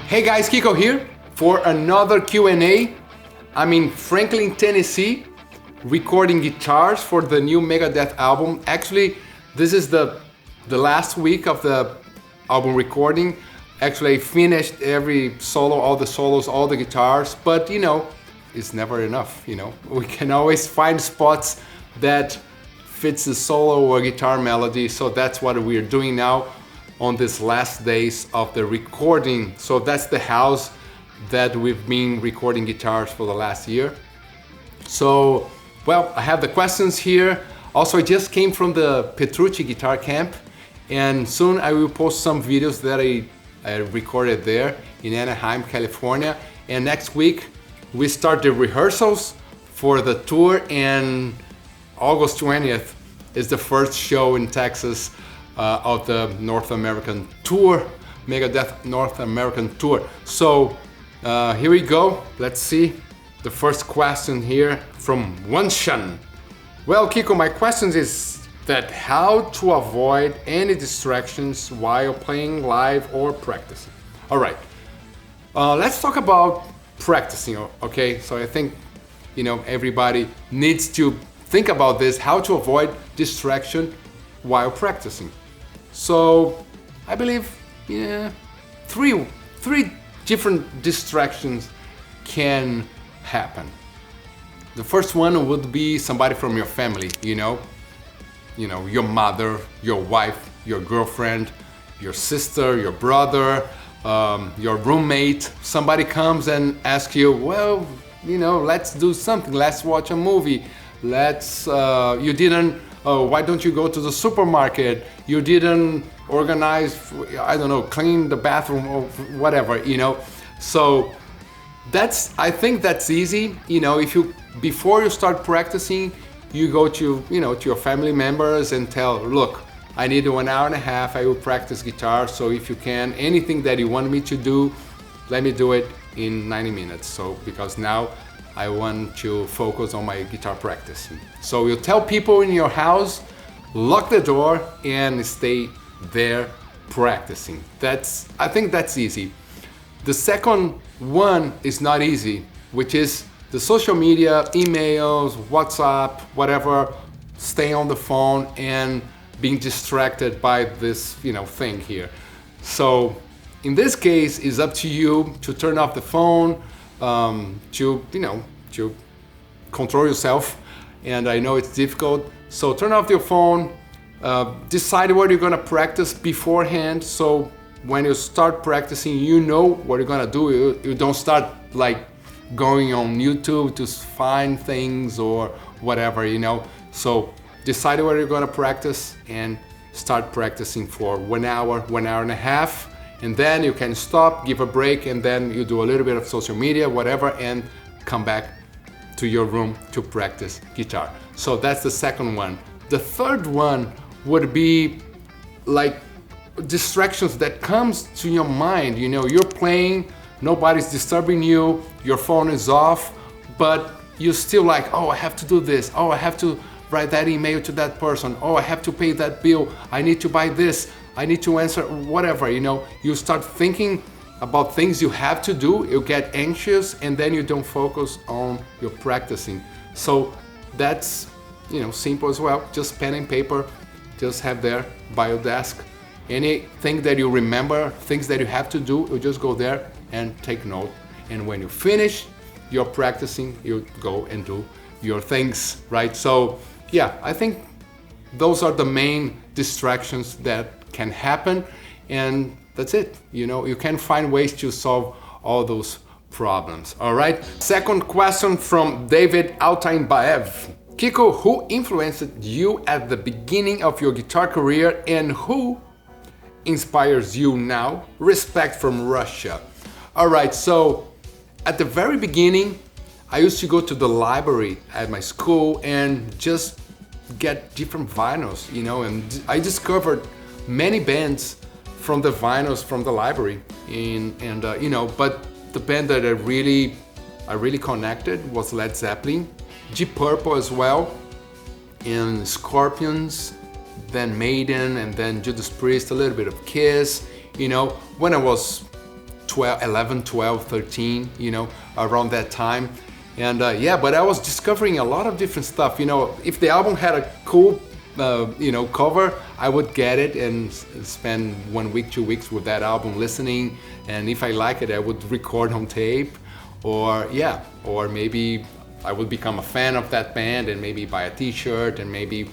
Hey guys, Kiko here for another Q&A. I'm in Franklin, Tennessee, recording guitars for the new Megadeth album. Actually, this is the last week of the album recording. Actually, I finished every solo, all the solos, all the guitars, but you know, it's never enough, you know. We can always find spots that fits the solo or guitar melody, so that's what we're doing now on these last days of the recording. So that's the house that we've been recording guitars for the last year. So, well, I have the questions here. Also, I just came from the Petrucci guitar camp, and soon I will post some videos that I recorded there in Anaheim, California. And next week, we start the rehearsals for the tour, and August 20th is the first show in Texas of the North American tour, Megadeth North American tour. So here we go. Let's see the first question here from Wanshan. Well, Kiko, my question is that how to avoid any distractions while playing live or practicing. All right, let's talk about practicing, okay? So I think, you know, everybody needs to think about this, how to avoid distraction while practicing. So I believe, yeah, three different distractions can happen. The first one would be somebody from your family, you know, your mother, your wife, your girlfriend, your sister, your brother, your roommate. Somebody comes and asks you, well, you know, let's do something, let's watch a movie, you didn't, why don't you go to the supermarket? You didn't organize, I don't know, clean the bathroom or whatever, you know. So I think that's easy. You know, before you start practicing, you go to your family members and tell, look, I need 1.5 hours, I will practice guitar. So if you can, anything that you want me to do, let me do it in 90 minutes. So because now I want to focus on my guitar practice. So you tell people in your house, lock the door and stay there practicing. I think that's easy. The second one is not easy, which is the social media, emails, WhatsApp, whatever, stay on the phone and being distracted by this, thing here. So in this case, it's up to you to turn off the phone, to control yourself. And I know it's difficult. So turn off your phone, decide what you're gonna practice beforehand. So when you start practicing, you know what you're gonna do. You don't start like going on YouTube to find things or whatever, So decide what you're gonna practice and start practicing for 1 hour, 1.5 hours. And then you can stop, give a break, and then you do a little bit of social media, whatever, and come back to your room to practice guitar. So that's the second one. The third one would be like distractions that comes to your mind. You're playing, nobody's disturbing you, your phone is off, but you're still like, oh, I have to do this. Oh, I have to write that email to that person. Oh, I have to pay that bill. I need to buy this. I need to answer whatever, You start thinking about things you have to do, you get anxious, and then you don't focus on your practicing. So that's, simple as well. Just pen and paper, just have there by your desk. Anything that you remember, things that you have to do, you just go there and take note. And when you finish your practicing, you go and do your things, right? So yeah, I think those are the main distractions that can happen, and that's it. You can find ways to solve all those problems. All right. Second question from David Altainbaev. Kiko, who influenced you at the beginning of your guitar career and who inspires you now? Respect from Russia. All right. So at the very beginning, I used to go to the library at my school and just get different vinyls, and I discovered many bands from the vinyls from the library, but the band that I really connected was Led Zeppelin, Deep Purple as well, and Scorpions, then Maiden, and then Judas Priest, a little bit of Kiss. When I was 12, 11, 12, 13, around that time. And yeah, but I was discovering a lot of different stuff. If the album had a cool, cover, I would get it and spend 1 week, 2 weeks with that album listening. And if I like it, I would record on tape, or maybe I would become a fan of that band and maybe buy a T-shirt and maybe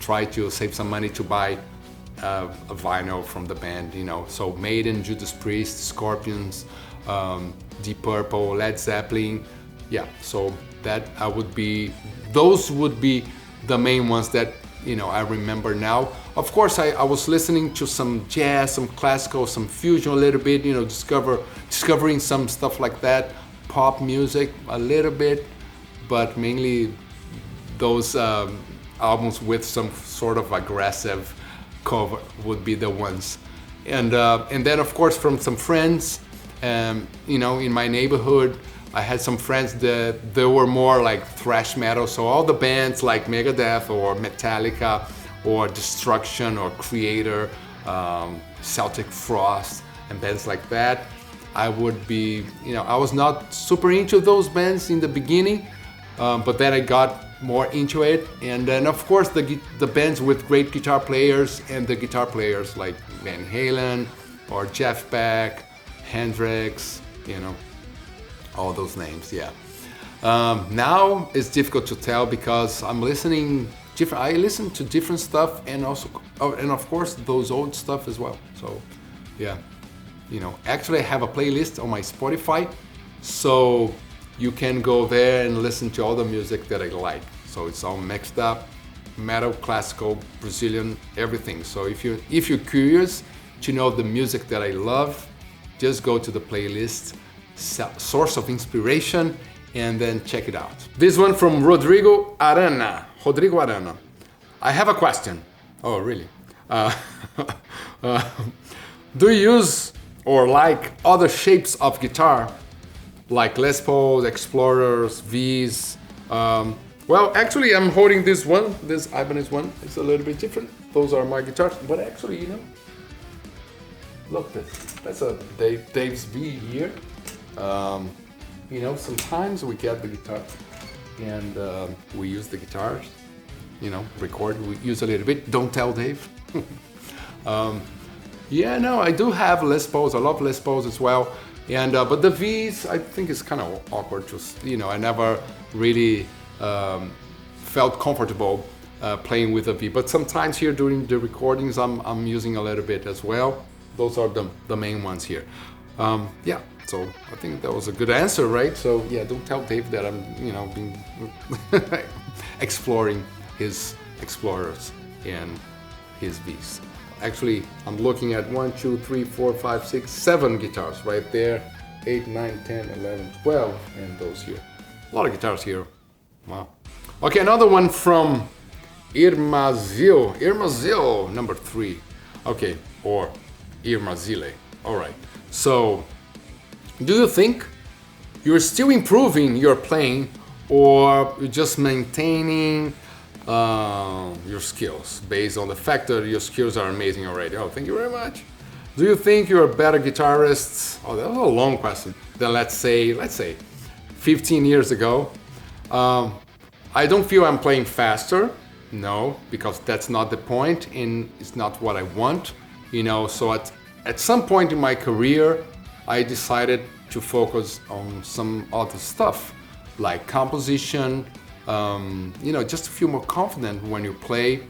try to save some money to buy a vinyl from the band. So Maiden, Judas Priest, Scorpions, Deep Purple, Led Zeppelin. Yeah, so those would be the main ones that I remember now. Of course, I was listening to some jazz, some classical, some fusion a little bit, discovering some stuff like that, pop music a little bit, but mainly those albums with some sort of aggressive cover would be the ones. And then of course from some friends, in my neighborhood, I had some friends that they were more like thrash metal, so all the bands like Megadeth or Metallica or Destruction or Creator, Celtic Frost and bands like that. I would be, I was not super into those bands in the beginning, but then I got more into it. And then of course the bands with great guitar players and the guitar players like Van Halen or Jeff Beck, Hendrix, all those names, yeah. Now it's difficult to tell because I listen to different stuff and also, and of course those old stuff as well. So yeah, actually I have a playlist on my Spotify, so you can go there and listen to all the music that I like. So it's all mixed up, metal, classical, Brazilian, everything. So if you're curious to know the music that I love, just go to the playlist, Source of Inspiration, and then check it out. This one from Rodrigo Arana. I have a question. Oh, really? Do you use or like other shapes of guitar, like Les Pauls, Explorers, V's? Well, actually, I'm holding this one, this Ibanez one. It's a little bit different. Those are my guitars, but actually, look, that's a Dave's V here. Sometimes we get the guitar and we use the guitars, record, we use a little bit. Don't tell Dave. I do have Les Pauls. I love Les Pauls as well. And but the V's, I think it's kind of awkward. I never really felt comfortable playing with a V. But sometimes here during the recordings, I'm using a little bit as well. Those are the main ones here. So I think that was a good answer, right? So yeah, don't tell Dave that I'm, being exploring his Explorers and his V's. Actually, I'm looking at 1, 2, 3, 4, 5, 6, 7 guitars right there. 8, 9, 10, 11, 12, and those here. A lot of guitars here. Wow. Okay, another one from Irmazil, number 3. Okay, or Irmazile. All right. So, do you think you're still improving your playing, or you're just maintaining your skills based on the fact that your skills are amazing already? Oh, thank you very much. Do you think you're a better guitarist? Oh, that was a long question. Then let's say 15 years ago. I don't feel I'm playing faster. No, because that's not the point, and it's not what I want. So at some point in my career, I decided to focus on some other stuff, like composition, just to feel more confident when you play,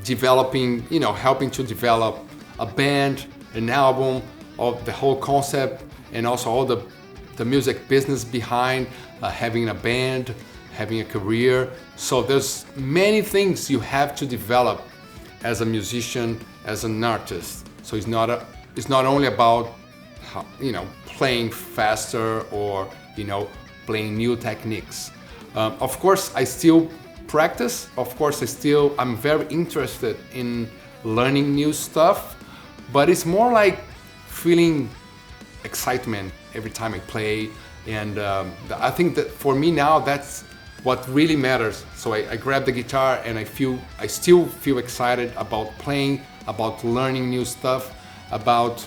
developing, helping to develop a band, an album, of the whole concept, and also all the music business behind having a band, having a career. So there's many things you have to develop as a musician, as an artist. So it's not only about playing faster or playing new techniques. Of course, I still practice. Of course, I'm very interested in learning new stuff, but it's more like feeling excitement every time I play. And I think that for me now, that's what really matters. So I grab the guitar and I still feel excited about playing, about learning new stuff, about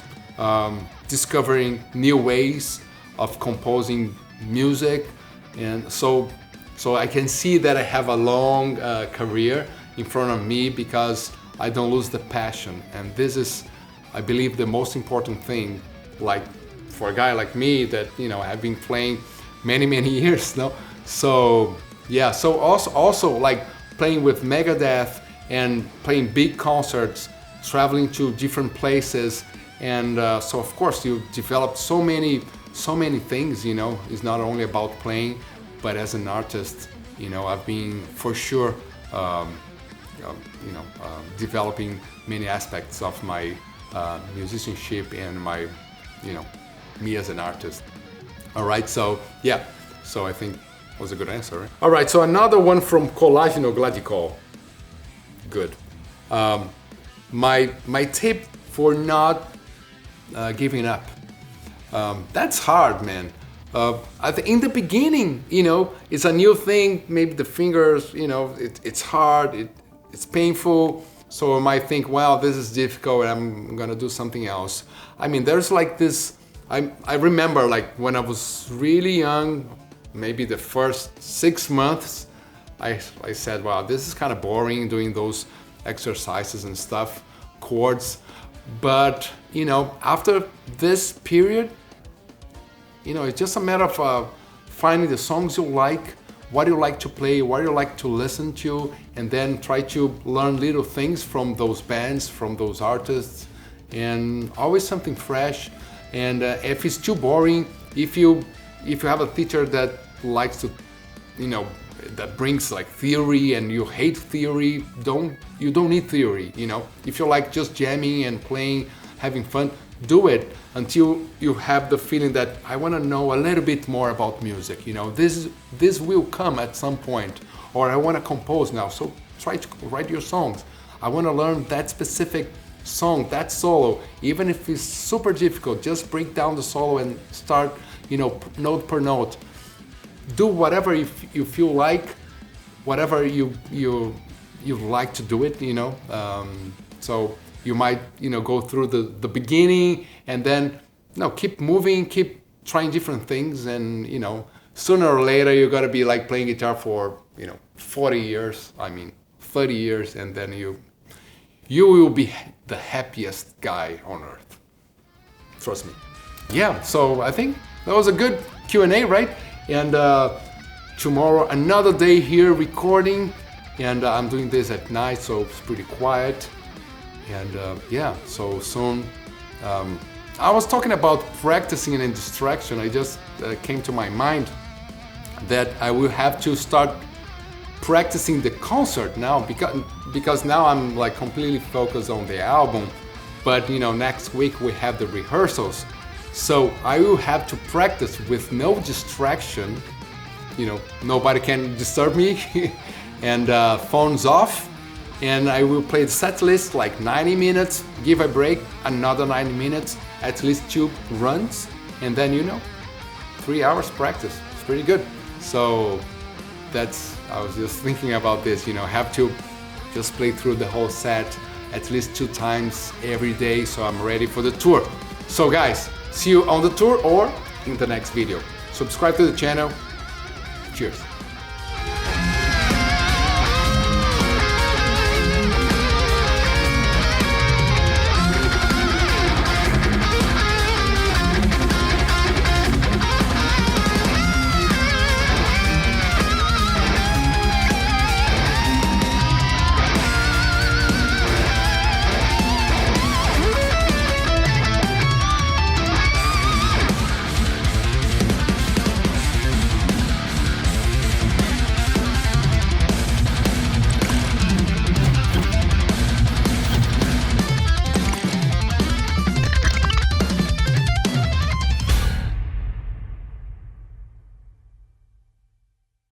discovering new ways of composing music, and so I can see that I have a long career in front of me because I don't lose the passion, and this is, I believe, the most important thing. Like for a guy like me that have been playing many years, no. So yeah, so also like playing with Megadeth and playing big concerts, traveling to different places, and so of course you develop so many things. It's not only about playing, but as an artist, I've been for sure developing many aspects of my musicianship and my me as an artist. All right, so yeah, so I think was a good answer, right? All right, so another one from Colágeno Gladicol. Good. My tip for not giving up. That's hard, man. I think in the beginning, it's a new thing. Maybe the fingers, it's hard, it's painful. So I might think, wow, this is difficult, and I'm gonna do something else. I mean, there's like this. I remember like when I was really young, maybe the first 6 months, I said, wow, this is kind of boring doing those exercises and stuff, chords. But after this period, it's just a matter of finding the songs you like, what you like to play, what you like to listen to, and then try to learn little things from those bands, from those artists, and always something fresh. And if it's too boring, if you have a teacher that likes to, that brings like theory, and you hate theory, you don't need theory. If you like just jamming and playing, having fun, do it until you have the feeling that I want to know a little bit more about music. This will come at some point, or I want to compose now. So try to write your songs. I want to learn that specific song, that solo, even if it's super difficult. Just break down the solo and start, note per note. Do whatever you feel like, whatever you like to do it. So you might go through the beginning, and then keep moving, keep trying different things, and sooner or later you're gonna be like playing guitar for 40 years, 30 years, and then you will be the happiest guy on earth. Trust me. Yeah, so I think that was a good Q&A, right? And tomorrow another day here recording, and I'm doing this at night, so it's pretty quiet. And yeah, so soon. I was talking about practicing and distraction. I just came to my mind that I will have to start practicing the concert now, because now I'm like completely focused on the album. But next week we have the rehearsals, so I will have to practice with no distraction. Nobody can disturb me, and phones off. And I will play the set list like 90 minutes, give a break, another 90 minutes, at least 2 runs, and then 3 hours practice. It's pretty good. So I was just thinking about this, have to just play through the whole set at least 2 times every day, so I'm ready for the tour. So guys, see you on the tour or in the next video. Subscribe to the channel. Cheers.